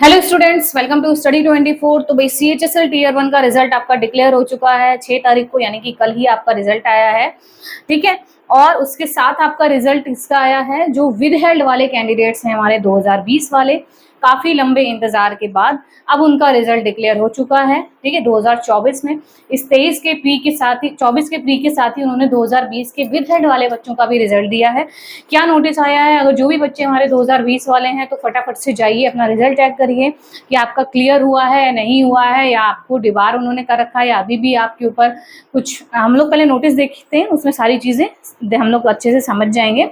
Hello students, welcome to study 24। तो भाई CHSL tier 1 का रिजल्ट आपका डिक्लेयर हो चुका है 6 तारीख को, यानी कि कल ही आपका रिजल्ट आया है। ठीक है, और उसके साथ आपका रिजल्ट इसका आया है जो विद हेल्ड वाले कैंडिडेट्स हैं हमारे 2020 वाले, काफी लंबे इंतजार के बाद अब उनका रिजल्ट डिक्लेयर हो चुका है। ठीक है, 2024 में इस 23 के प्री के साथ ही 24 के प्री के साथ ही उन्होंने 2020 के विद हेल्ड वाले बच्चों का भी रिजल्ट दिया है। क्या नोटिस आया है, अगर जो भी बच्चे हमारे 2020 वाले हैं तो फटाफट से जाइए अपना रिजल्ट चेक करिए कि आपका क्लियर हुआ है या नहीं हुआ है, या आपको डिबार उन्होंने कर रखा है या अभी भी आपके ऊपर कुछ। हम लोग पहले नोटिस देखते हैं, उसमें सारी चीजें हम लोग अच्छे से समझ जाएंगे।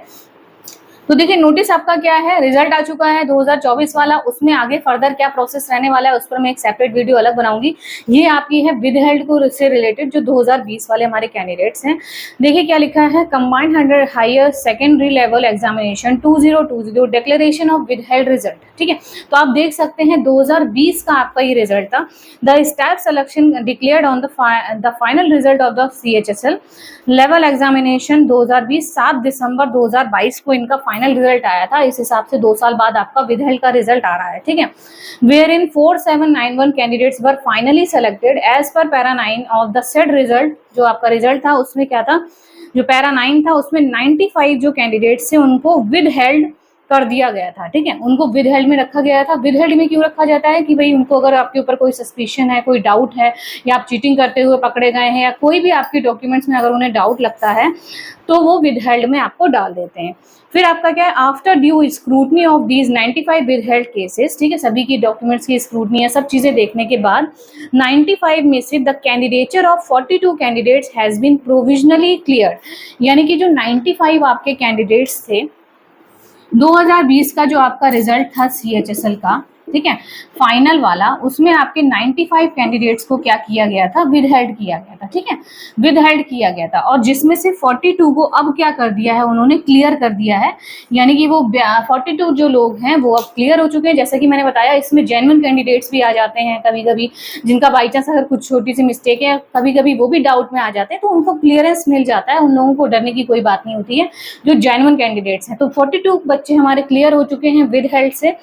तो देखिए, नोटिस आपका क्या है, रिजल्ट आ चुका है 2024 वाला। उसमें आगे फर्दर क्या प्रोसेस रहने वाला है उस पर मैं एक सेपरेट वीडियो अलग बनाऊंगी। ये आपकी है विद हेल्ड को से रिलेटेड जो 2020 वाले हमारे कैंडिडेट्स हैं। देखिए क्या लिखा है, combined higher secondary level examination 2020 declaration of withheld result. ठीक है, तो आप देख सकते हैं 2020 का आपका ये रिजल्ट था। The staff selection declared on the final result of the CHSL level examination 2020 7 दिसंबर 2022 को इनका फाइनल रिजल्ट आया था। इस हिसाब से 2 साल बाद आपका विद हेल्ड का रिजल्ट आ रहा है। ठीक है, wherein 4791 candidates were finally selected as per para 9 of the said result. जो आपका रिजल्ट था उसमें क्या था, जो पैरा 9 था उसमें 95 जो कैंडिडेट्स थे उनको विद हेल्ड कर दिया गया था। ठीक है, उनको विद हेल्ड में रखा गया था। विद हेल्ड में क्यों रखा जाता है कि भाई उनको अगर आपके ऊपर कोई सस्पिशन है, कोई डाउट है, या आप चीटिंग करते हुए पकड़े गए हैं, या कोई भी आपके डॉक्यूमेंट्स में अगर उन्हें डाउट लगता है तो वो विद हेल्ड में आपको डाल देते हैं। फिर आपका क्या है, after due scrutiny of these 95 with held cases. ठीक है, सभी की डॉक्यूमेंट्स की स्क्रूटनी है, सब चीजें देखने के बाद 95 में से the candidature of 42 candidates has been provisionally clear. यानी कि जो 95 आपके कैंडिडेट्स थे 2020 का जो आपका रिजल्ट था CHSL का, ठीक है, फाइनल वाला, उसमें आपके 95 कैंडिडेट्स को क्या किया गया था, विद हेल्ड किया गया था। ठीक है, विद हेल्ड किया गया था, और जिसमें से 42 को अब क्या कर दिया है, उन्होंने क्लियर कर दिया है। यानी कि वो 42 जो लोग हैं वो अब क्लियर हो चुके हैं। जैसा कि मैंने बताया, इसमें जेन्युइन कैंडिडेट्स भी आ जाते हैं कभी कभी, जिनका बाई चांस अगर कुछ छोटी सी मिस्टेक है, कभी कभी वो भी डाउट में आ जाते हैं, तो उनको क्लियरेंस मिल जाता है। उन लोगों को डरने की कोई बात नहीं होती है जो जेन्युइन कैंडिडेट्स हैं। तो 42 बच्चे हमारे क्लियर हो चुके हैं विद हेल्ड से।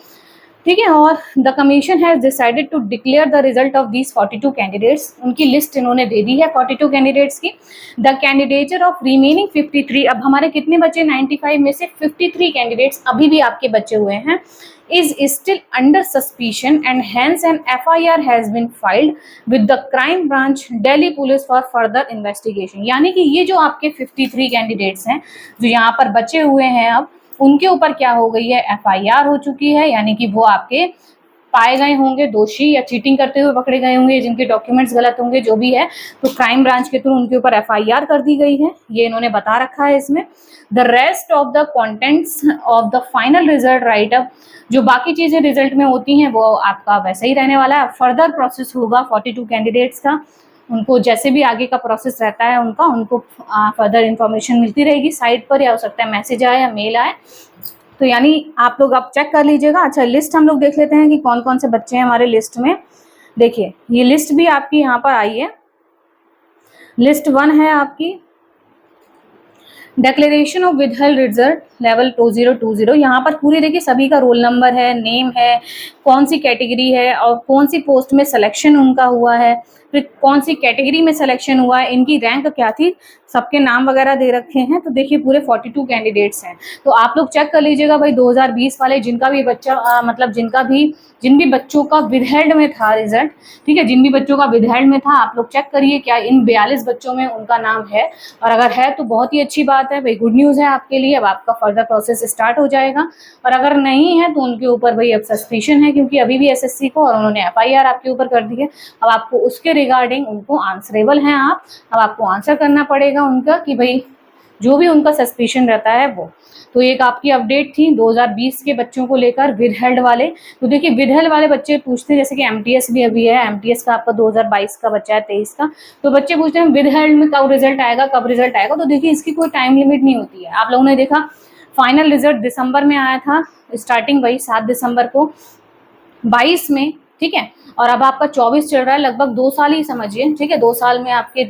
ठीक है, और the commission has decided to declare the result of these 42 candidates. उनकी लिस्ट इन्होंने दे दी है 42 कैंडिडेट्स की। द कैंडिडेचर ऑफ रिमेनिंग 53, अब हमारे कितने बचे, 95 में से 53 कैंडिडेट्स अभी भी आपके बचे हुए हैं, is still under suspicion and hence an FIR has been filed with the crime branch Delhi police for further investigation। यानी कि ये जो आपके 53 कैंडिडेट्स हैं जो यहाँ पर बचे हुए हैं, अब उनके ऊपर क्या हो गई है, FIR हो चुकी है। यानी कि वो आपके पाए गए होंगे दोषी, या चीटिंग करते हुए पकड़े गए होंगे, जिनके डॉक्यूमेंट्स गलत होंगे, जो भी है, तो क्राइम ब्रांच के थ्रू उनके ऊपर FIR कर दी गई है। ये इन्होंने बता रखा है इसमें। The rest of the contents of the final result right up, जो बाकी चीजें रिजल्ट में होती हैं वो आपका वैसे ही रहने वाला है। फर्दर प्रोसेस होगा 42 कैंडिडेट्स का, उनको जैसे भी आगे का प्रोसेस रहता है उनको फर्दर इंफॉर्मेशन मिलती रहेगी साइट पर, या हो सकता है मैसेज आए या मेल आए। तो यानी आप लोग अब चेक कर लीजिएगा। अच्छा, लिस्ट हम लोग देख लेते हैं कि कौन कौन से बच्चे हैं हमारे लिस्ट में। देखिए, ये लिस्ट भी आपकी यहाँ पर आई है। लिस्ट 1 है आपकी declaration of withheld result level 2020। यहाँ पर पूरी देखिए सभी का रोल नंबर है, नेम है, कौन सी कैटेगरी है और कौन सी पोस्ट में सिलेक्शन उनका हुआ है, फिर कौन सी कैटेगरी में सिलेक्शन हुआ है, इनकी रैंक क्या थी, सबके नाम वगैरह दे रखे हैं। तो देखिए पूरे 42 कैंडिडेट्स हैं। तो आप लोग चेक कर लीजिएगा भाई 2020 वाले जिनका भी बच्चा मतलब जिन भी बच्चों का विद हेल्ड में था रिजल्ट, ठीक है, जिन भी बच्चों का विद हेल्ड में था, आप लोग चेक करिए क्या इन 42 बच्चों में उनका नाम है। और अगर है तो बहुत ही अच्छी बात है भाई, गुड न्यूज़ है आपके लिए। अब आपका फर्दर प्रोसेस स्टार्ट हो जाएगा। और अगर नहीं है तो उनके ऊपर भाई अब सस्पिशन है, क्योंकि अभी भी SSC को और उन्होंने FIR आपके ऊपर कर दी है। अब आपको उसके रिगार्डिंग उनको आंसरेबल हैं आप, अब आपको आंसर करना पड़ेगा उनका कि भाई जो भी उनका सस्पिशन रहता है वो। तो एक आपकी अपडेट थी 2020 के बच्चों को लेकर विद हेल्ड वाले। तो देखिए विद हेल्ड वाले बच्चे पूछते हैं, जैसे कि MTS भी अभी है, MTS का आपका 2022 का बच्चा है, 23 का, तो बच्चे पूछते हैं विद हेल्ड में कब रिजल्ट आएगा, कब रिजल्ट आएगा। तो देखिए इसकी कोई टाइम लिमिट नहीं होती है। आप लोगों ने देखा फाइनल रिजल्ट दिसंबर में आया था, स्टार्टिंग वही 7 दिसंबर को, 22 में ठीक है। और अब आपका 24 चल रहा है, लगभग 2 साल ही समझिए, ठीक है। 2 साल में आपके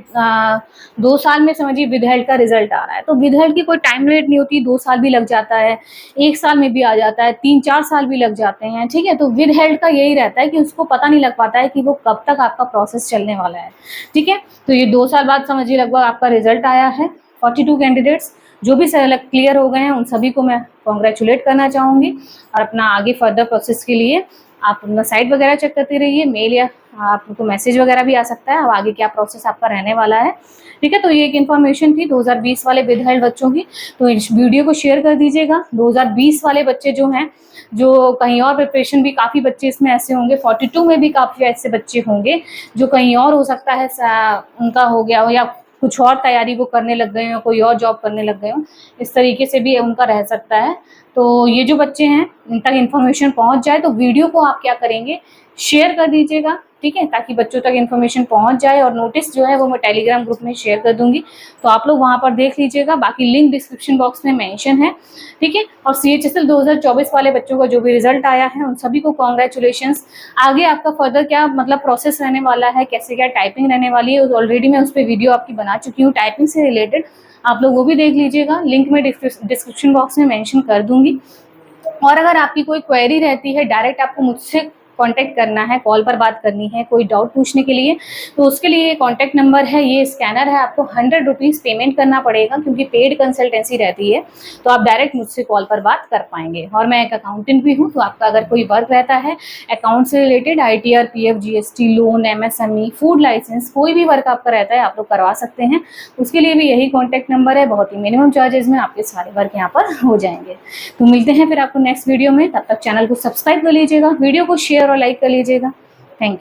2 साल में समझिए विद हेल्थ का रिजल्ट आ रहा है। तो विद हेल्थ की कोई टाइम लिमिट नहीं होती, 2 साल भी लग जाता है, 1 साल में भी आ जाता है, 3-4 साल भी लग जाते हैं, ठीक है। तो विद हेल्थ का यही रहता है कि उसको पता नहीं लग पाता है कि वो कब तक आपका प्रोसेस चलने वाला है, ठीक है। तो ये 2 साल बाद समझिए लगभग आपका रिजल्ट आया है। 42 कैंडिडेट्स जो भी सेलेक्ट क्लियर हो गए हैं उन सभी को मैं कॉन्ग्रेचुलेट करना चाहूँगी। और अपना आगे फर्दर प्रोसेस के लिए आप अपना साइट वगैरह चेक करते रहिए, मेल या आपको मैसेज वगैरह भी आ सकता है, अब आगे क्या प्रोसेस आपका रहने वाला है, ठीक है। तो ये एक इन्फॉर्मेशन थी 2020 वाले विद हेल्थ बच्चों की। तो इस वीडियो को शेयर कर दीजिएगा। 2020 वाले बच्चे जो हैं, जो कहीं और प्रिपरेशन भी, काफ़ी बच्चे इसमें ऐसे होंगे, 42 में भी काफ़ी ऐसे बच्चे होंगे जो कहीं और हो सकता है उनका हो गया हो, या कुछ और तैयारी वो करने लग गए हो, कोई और जॉब करने लग गए हो, इस तरीके से भी उनका रह सकता है। तो ये जो बच्चे हैं इन तक इन्फॉर्मेशन पहुंच जाए तो वीडियो को आप क्या करेंगे, शेयर कर दीजिएगा, ठीक है, ताकि बच्चों तक इन्फॉर्मेशन पहुंच जाए। और नोटिस जो है वो मैं टेलीग्राम ग्रुप में शेयर कर दूंगी, तो आप लोग वहां पर देख लीजिएगा। बाकी लिंक डिस्क्रिप्शन बॉक्स में मेंशन है, ठीक है। और CHSL 2024 वाले बच्चों का जो भी रिजल्ट आया है उन सभी को कॉन्ग्रेचुलेशंस। आगे आपका फर्दर क्या मतलब प्रोसेस रहने वाला है, कैसे क्या टाइपिंग रहने वाली है, ऑलरेडी मैं उस पर वीडियो आपकी बना चुकी हूँ टाइपिंग से रिलेटेड, आप लोग वो भी देख लीजिएगा, लिंक में डिस्क्रिप्शन बॉक्स में मेंशन कर दूंगी। और अगर आपकी कोई क्वेरी रहती है, डायरेक्ट आपको मुझसे कांटेक्ट करना है, कॉल पर बात करनी है कोई डाउट पूछने के लिए, तो उसके लिए कॉन्टैक्ट नंबर है, ये स्कैनर है, आपको 100 रुपीज़ पेमेंट करना पड़ेगा क्योंकि पेड कंसल्टेंसी रहती है, तो आप डायरेक्ट मुझसे कॉल पर बात कर पाएंगे। और मैं एक अकाउंटेंट भी हूँ, तो आपका अगर कोई वर्क रहता है अकाउंट से related, ITR, PF, GST, loan, MSME, food licence, कोई भी वर्क आपका रहता है आप लोग करवा सकते हैं। उसके लिए भी यही कॉन्टैक्ट नंबर है, बहुत ही मिनिमम चार्जेस में आपके सारे वर्क यहाँ पर हो जाएंगे। तो मिलते हैं फिर आपको नेक्स्ट वीडियो में, तब तक चैनल को सब्सक्राइब कर लीजिएगा, वीडियो को शेयर और लाइक कर लीजिएगा। Thank you.